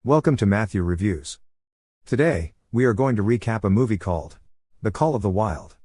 Welcome to Matthew Reviews. Today, we are going to recap a movie called The Call of the Wild.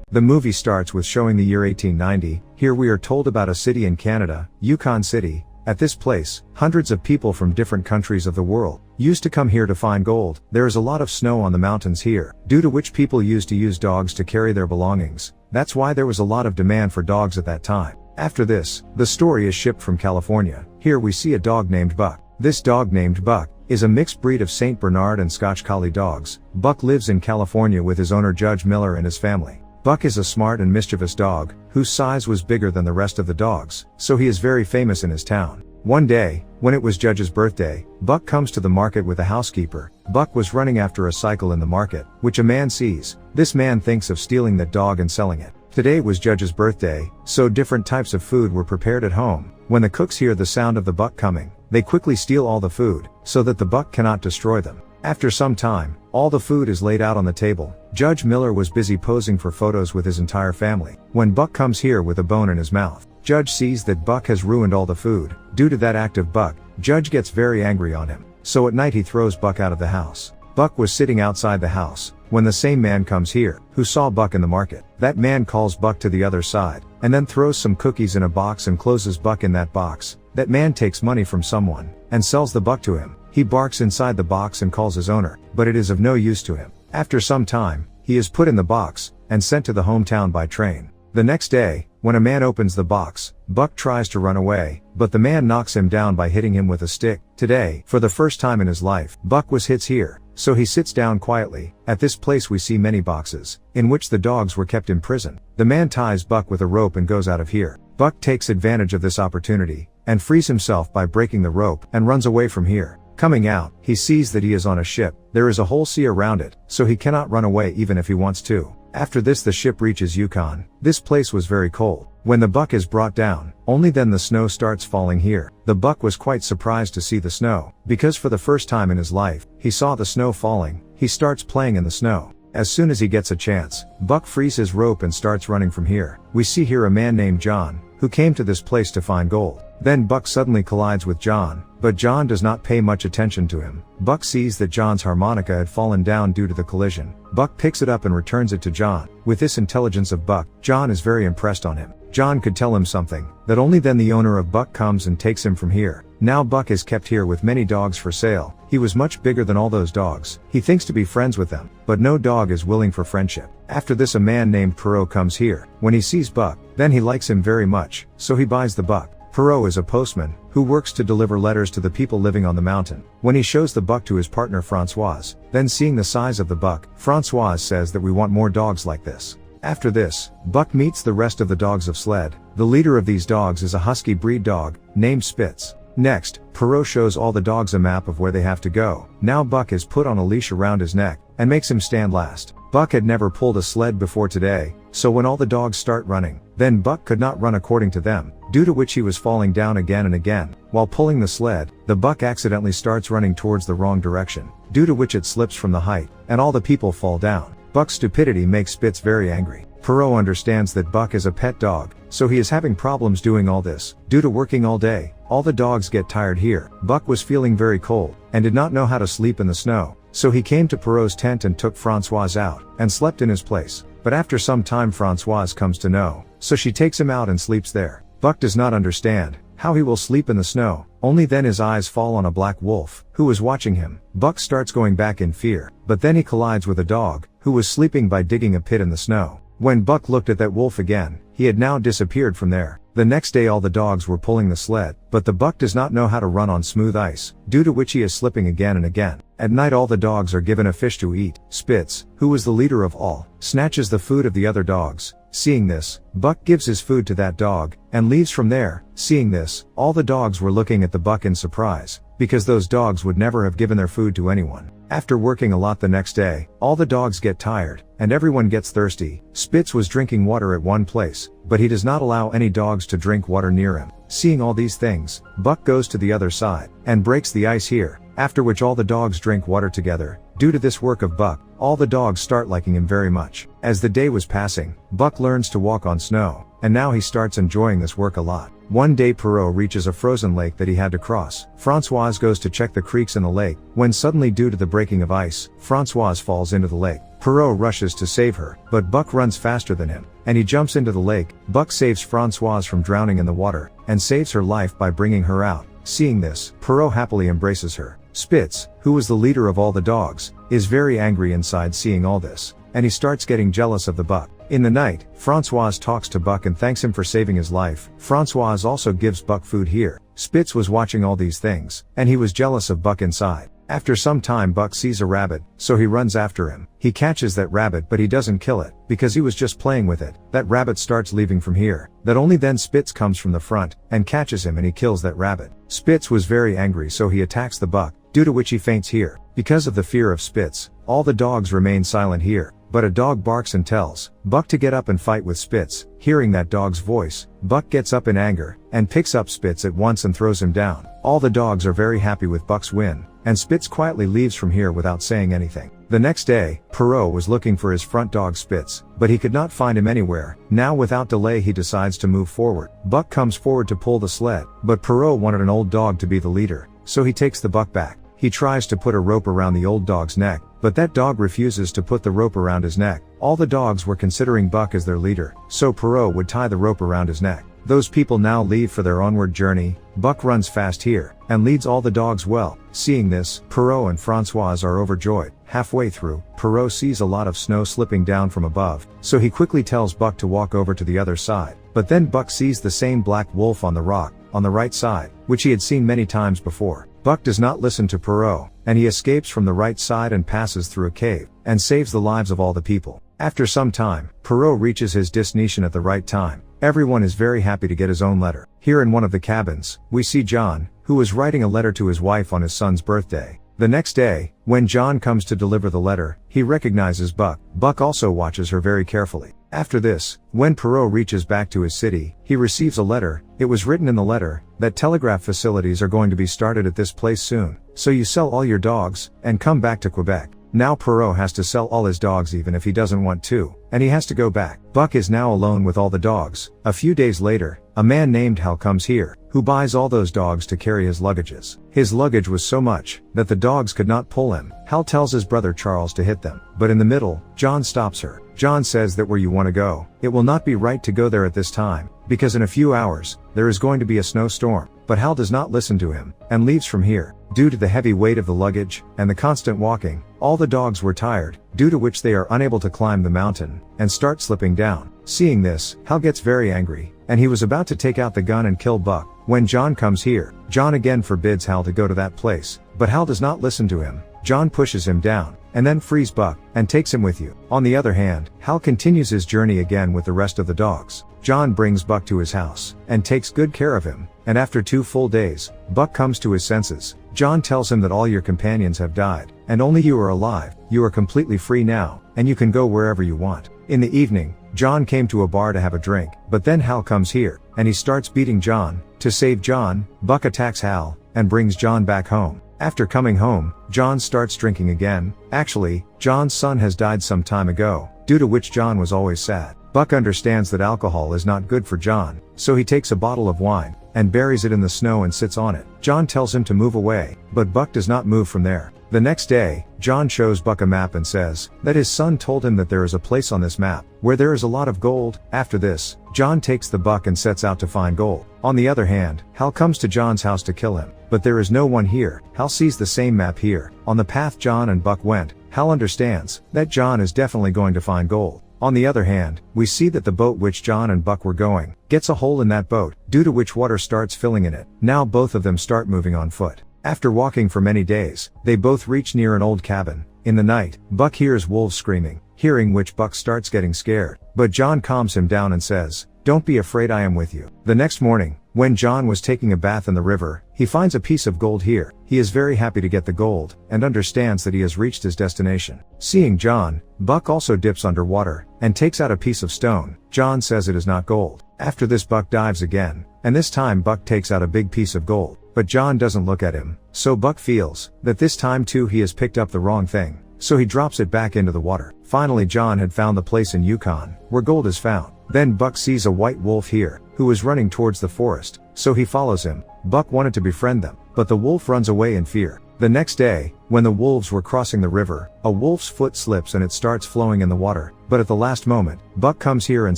The movie starts with showing the year 1890. Here we are told about a city in Canada, Yukon City. At this place, hundreds of people from different countries of the world used to come here to find gold. There is a lot of snow on the mountains here, due to which people used to use dogs to carry their belongings. That's why there was a lot of demand for dogs at that time. After this, the story is shipped from California. Here we see a dog named Buck. This dog named Buck is a mixed breed of St. Bernard and Scotch Collie dogs. Buck lives in California with his owner Judge Miller and his family. Buck is a smart and mischievous dog, whose size was bigger than the rest of the dogs, so he is very famous in his town. One day, when it was Judge's birthday, Buck comes to the market with a housekeeper. Buck was running after a cycle in the market, which a man sees. This man thinks of stealing that dog and selling it. Today was Judge's birthday, so different types of food were prepared at home. When the cooks hear the sound of the buck coming, they quickly steal all the food, so that the buck cannot destroy them. After some time, all the food is laid out on the table. Judge Miller was busy posing for photos with his entire family. When Buck comes here with a bone in his mouth, Judge sees that Buck has ruined all the food. Due to that act of Buck, Judge gets very angry on him. So at night he throws Buck out of the house. Buck was sitting outside the house, when the same man comes here, who saw Buck in the market. That man calls Buck to the other side, and then throws some cookies in a box and closes Buck in that box. That man takes money from someone, and sells the buck to him. He barks inside the box and calls his owner, but it is of no use to him. After some time, he is put in the box, and sent to the hometown by train. The next day, when a man opens the box, Buck tries to run away, but the man knocks him down by hitting him with a stick. Today, for the first time in his life, Buck was hit here, so he sits down quietly. At this place we see many boxes, in which the dogs were kept in prison. The man ties Buck with a rope and goes out of here. Buck takes advantage of this opportunity, and frees himself by breaking the rope, and runs away from here. Coming out, he sees that he is on a ship. There is a whole sea around it, so he cannot run away even if he wants to. After this the ship reaches Yukon. This place was very cold. When the buck is brought down, only then the snow starts falling here. The buck was quite surprised to see the snow, because for the first time in his life, he saw the snow falling. He starts playing in the snow. As soon as he gets a chance, Buck frees his rope and starts running from here. We see here a man named John, who came to this place to find gold. Then Buck suddenly collides with John, but John does not pay much attention to him. Buck sees that John's harmonica had fallen down due to the collision. Buck picks it up and returns it to John. With this intelligence of Buck, John is very impressed on him. John could tell him something, that only then the owner of Buck comes and takes him from here. Now Buck is kept here with many dogs for sale. He was much bigger than all those dogs. He thinks to be friends with them, but no dog is willing for friendship. After this a man named Perot comes here. When he sees Buck, then he likes him very much, so he buys the buck. Perot is a postman, who works to deliver letters to the people living on the mountain. When he shows the buck to his partner Francoise, then seeing the size of the buck, Francoise says that we want more dogs like this. After this, Buck meets the rest of the dogs of Sled. The leader of these dogs is a husky breed dog, named Spitz. Next, Perot shows all the dogs a map of where they have to go. Now Buck is put on a leash around his neck, and makes him stand last. Buck had never pulled a sled before today, so when all the dogs start running, then Buck could not run according to them, due to which he was falling down again and again. While pulling the sled, the buck accidentally starts running towards the wrong direction, due to which it slips from the height, and all the people fall down. Buck's stupidity makes Spitz very angry. Perot understands that Buck is a pet dog, so he is having problems doing all this. Due to working all day, all the dogs get tired here. Buck was feeling very cold, and did not know how to sleep in the snow, so he came to Perot's tent and took Francoise out, and slept in his place. But after some time Francoise comes to know, so she takes him out and sleeps there. Buck does not understand how he will sleep in the snow. Only then his eyes fall on a black wolf, who was watching him. Buck starts going back in fear, but then he collides with a dog, who was sleeping by digging a pit in the snow. When Buck looked at that wolf again, he had now disappeared from there. The next day all the dogs were pulling the sled, but the buck does not know how to run on smooth ice, due to which he is slipping again and again. At night all the dogs are given a fish to eat. Spitz, who was the leader of all, snatches the food of the other dogs. Seeing this, Buck gives his food to that dog, and leaves from there. Seeing this, all the dogs were looking at the buck in surprise, because those dogs would never have given their food to anyone. After working a lot the next day, all the dogs get tired, and everyone gets thirsty. Spitz was drinking water at one place, but he does not allow any dogs to drink water near him. Seeing all these things, Buck goes to the other side, and breaks the ice here, after which all the dogs drink water together. Due to this work of Buck, all the dogs start liking him very much. As the day was passing, Buck learns to walk on snow, and now he starts enjoying this work a lot. One day Perrault reaches a frozen lake that he had to cross. Françoise goes to check the creeks in the lake, when suddenly due to the breaking of ice, Françoise falls into the lake. Perrault rushes to save her, but Buck runs faster than him, and he jumps into the lake. Buck saves Françoise from drowning in the water, and saves her life by bringing her out. Seeing this, Perrault happily embraces her. Spitz, who was the leader of all the dogs, is very angry inside seeing all this, and he starts getting jealous of the Buck. In the night, Françoise talks to Buck and thanks him for saving his life. Françoise also gives Buck food here. Spitz was watching all these things, and he was jealous of Buck inside. After some time Buck sees a rabbit, so he runs after him. He catches that rabbit but he doesn't kill it, because he was just playing with it. That rabbit starts leaving from here. That only then Spitz comes from the front, and catches him and he kills that rabbit. Spitz was very angry so he attacks the Buck, due to which he faints here. Because of the fear of Spitz, all the dogs remain silent here. But a dog barks and tells Buck to get up and fight with Spitz. Hearing that dog's voice, Buck gets up in anger, and picks up Spitz at once and throws him down. All the dogs are very happy with Buck's win, and Spitz quietly leaves from here without saying anything. The next day, Perrault was looking for his front dog Spitz, but he could not find him anywhere. Now without delay he decides to move forward. Buck comes forward to pull the sled, but Perrault wanted an old dog to be the leader, so he takes the Buck back. He tries to put a rope around the old dog's neck, but that dog refuses to put the rope around his neck. All the dogs were considering Buck as their leader, so Perrault would tie the rope around his neck. Those people now leave for their onward journey. Buck runs fast here, and leads all the dogs well. Seeing this, Perrault and Françoise are overjoyed. Halfway through, Perrault sees a lot of snow slipping down from above, so he quickly tells Buck to walk over to the other side. But then Buck sees the same black wolf on the rock, on the right side, which he had seen many times before. Buck does not listen to Perrault, and he escapes from the right side and passes through a cave, and saves the lives of all the people. After some time, Perrault reaches his destination at the right time. Everyone is very happy to get his own letter. Here in one of the cabins, we see John, who was writing a letter to his wife on his son's birthday. The next day, when John comes to deliver the letter, he recognizes Buck. Buck also watches her very carefully. After this, when Perrault reaches back to his city, he receives a letter. It was written in the letter that telegraph facilities are going to be started at this place soon, so you sell all your dogs, and come back to Quebec. Now Perrault has to sell all his dogs even if he doesn't want to, and he has to go back. Buck is now alone with all the dogs. A few days later, a man named Hal comes here, who buys all those dogs to carry his luggages. His luggage was so much, that the dogs could not pull him. Hal tells his brother Charles to hit them, but in the middle, John stops her. John says that where you want to go, it will not be right to go there at this time, because in a few hours, there is going to be a snowstorm. But Hal does not listen to him, and leaves from here. Due to the heavy weight of the luggage, and the constant walking, all the dogs were tired, due to which they are unable to climb the mountain, and start slipping down. Seeing this, Hal gets very angry, and he was about to take out the gun and kill Buck. When John comes here, John again forbids Hal to go to that place, but Hal does not listen to him. John pushes him down, and then frees Buck, and takes him with you. On the other hand, Hal continues his journey again with the rest of the dogs. John brings Buck to his house, and takes good care of him, and after 2 full days, Buck comes to his senses. John tells him that all your companions have died, and only you are alive. You are completely free now, and you can go wherever you want. In the evening, John came to a bar to have a drink, but then Hal comes here, and he starts beating John. To save John, Buck attacks Hal, and brings John back home. After coming home, John starts drinking again. Actually, John's son has died some time ago, due to which John was always sad. Buck understands that alcohol is not good for John, so he takes a bottle of wine, and buries it in the snow and sits on it. John tells him to move away, but Buck does not move from there. The next day, John shows Buck a map and says that his son told him that there is a place on this map where there is a lot of gold. After this, John takes the Buck and sets out to find gold. On the other hand, Hal comes to John's house to kill him, but there is no one here. Hal sees the same map here. On the path John and Buck went, Hal understands that John is definitely going to find gold. On the other hand, we see that the boat which John and Buck were going gets a hole in that boat, due to which water starts filling in it. Now both of them start moving on foot. After walking for many days, they both reach near an old cabin. In the night, Buck hears wolves screaming, hearing which Buck starts getting scared. But John calms him down and says, "Don't be afraid, I am with you." The next morning, when John was taking a bath in the river, he finds a piece of gold here. He is very happy to get the gold, and understands that he has reached his destination. Seeing John, Buck also dips underwater, and takes out a piece of stone. John says it is not gold. After this Buck dives again, and this time Buck takes out a big piece of gold. But John doesn't look at him, so Buck feels that this time too he has picked up the wrong thing. so he drops it back into the water. Finally John had found the place in Yukon, where gold is found. Then Buck sees a white wolf here, who is running towards the forest, so he follows him. Buck wanted to befriend them, but the wolf runs away in fear. The next day, when the wolves were crossing the river, a wolf's foot slips and it starts flowing in the water, but at the last moment, Buck comes here and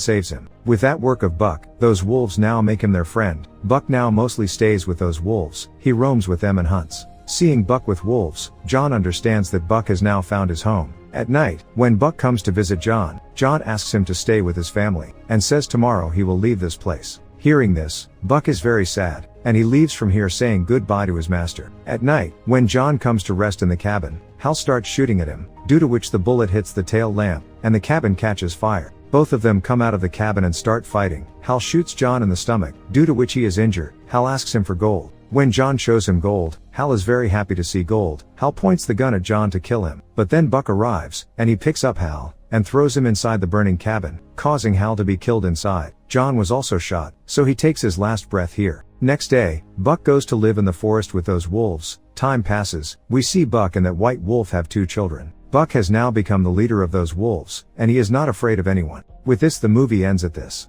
saves him. With that work of Buck, those wolves now make him their friend. Buck now mostly stays with those wolves, he roams with them and hunts. Seeing Buck with wolves, John understands that Buck has now found his home. At night, when Buck comes to visit John, John asks him to stay with his family, and says tomorrow he will leave this place. Hearing this, Buck is very sad, and he leaves from here saying goodbye to his master. At night, when John comes to rest in the cabin, Hal starts shooting at him, due to which the bullet hits the tail lamp, and the cabin catches fire. Both of them come out of the cabin and start fighting. Hal shoots John in the stomach, due to which he is injured. Hal asks him for gold. When John shows him gold, Hal is very happy to see gold. Hal points the gun at John to kill him, but then Buck arrives, and he picks up Hal, and throws him inside the burning cabin, causing Hal to be killed inside. John was also shot, so he takes his last breath here. Next day, Buck goes to live in the forest with those wolves. Time passes, we see Buck and that white wolf have 2 children. Buck has now become the leader of those wolves, and he is not afraid of anyone. With this the movie ends at this.